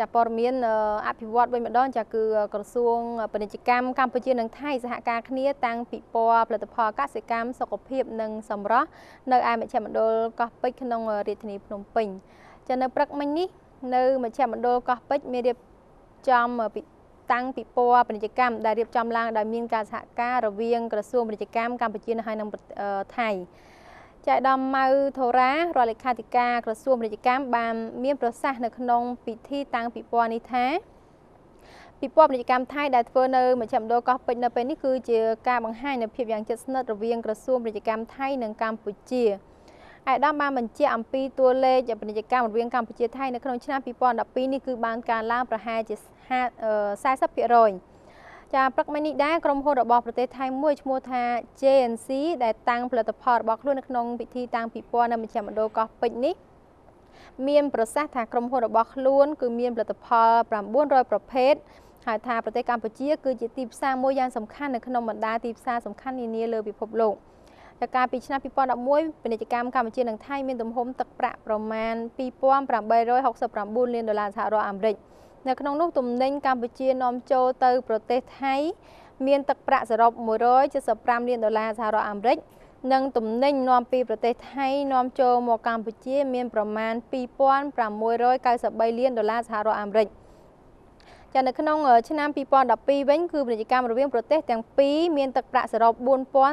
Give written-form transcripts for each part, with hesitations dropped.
ចាព័ត៌មានអភិវឌ្ឍវិញម្ដងចាគឺក្រសួងពាណិជ្ជកម្មកម្ពុជានិងថៃសហការគ្នាតាំងពិព័រណ៍ផលិតផលកសិកម្មសុខភាពនិងសម្រស់នៅឯមជ្ឈមណ្ឌលកោះពេជ្រក្នុងរាជធានីភ្នំពេញចានៅព្រឹកមិញនេះនៅមជ្ឈមណ្ឌលកោះពេជ្រមានរៀបចំតាំងពិព័រណ៍ពាណិជ្ជកម្មដែលរៀបចំឡើងដោយមានការសហការរវាងក្រសួងពាណិជ្ជកម្មកម្ពុជាហើយនិងថៃចៃដមម៉ៅធរ៉ារដ្ឋលេខាធិការក្រសួងពាណិជ្ជកម្មបានមានប្រសាសន៍នៅក្នុងពិធីតាំងពិព័រណ៍នេះថាពិព័រណ៍ពាណិជ្ជកម្មថៃដែលធ្វើនៅមជ្ឈមណ្ឌលកោះពេជ្រនៅពេលនេះគឺជាការបង្ហាញនូវភាពយ៉ាងជិតស្និទ្ធរវាងក្រសួងពាណិជ្ជកម្មថៃនិងកម្ពុជាឯកឧត្តមបានបញ្ជាក់អំពីតួលេខពាណិជ្ជកម្មរវាងកម្ពុជាថៃនៅក្នុងឆ្នាំ2012នេះគឺបានកើនឡើងប្រហែលជា40%ចាព្រឹកមិញនេះដែរក្រុមហ៊ុនរបស់ប្រទេសថៃមួយឈ្មោះថា JNC ដែលតាំងផលិតផលរបស់ខ្លួននៅក្នុងពិធីតាំងពិព័រណ៍នៅមជ្ឈមណ្ឌលកោះពេជ្រនេះមានប្រសាសន៍ថាក្រុមហ៊ុនរបស់ខ្លួនគឺមានផលិតផល900ប្រភេទហើយថាប្រទេសកម្ពុជាគឺជាទីផ្សារមួយយ៉ាងសំខាន់នៅក្នុងបណ្ដាទីផ្សារសំខាន់នានាលើពិភពលោកតែកាលពីឆ្នាំ2011ពាណិជ្ជកម្មកម្ពុជានិងថៃមានទំហំទឹកប្រាក់ប្រមាណ2869លានដុល្លារសហរដ្ឋអាមេរិកនៅក្នុងនោះទំនិញកម្ពុជានាំចូលទៅប្រទេសថៃមានទឹកប្រាក់សរុប175លានដុល្លារសហរដ្ឋអាមេរិកនិងទំនិញនាំពីប្រទេសថៃនាំចូលមកកម្ពុជាមានប្រមាណ2693លានដុល្លារសហរដ្ឋអាមេរិកចានៅក្នុងឆ្នាំ2012វិញគឺពាណិជ្ជកម្មរវាងប្រទេសទាំងពីរមានទឹកប្រាក់សរុប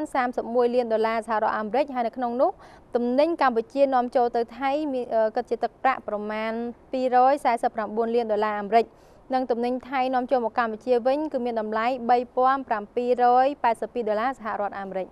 4031លានដុល្លារសហរដ្ឋអាមេរិកហើយនៅក្នុងនោះទំនិញកម្ពុជានាំចូលទៅថៃគិតជាទឹកប្រាក់ប្រមាណ249លានដុល្លារអាមេរិកនិងទំនិញថៃនាំចូលមកកម្ពុជាវិញគឺមានតម្លៃ3782ដុល្លារសហរដ្ឋអាមេរិក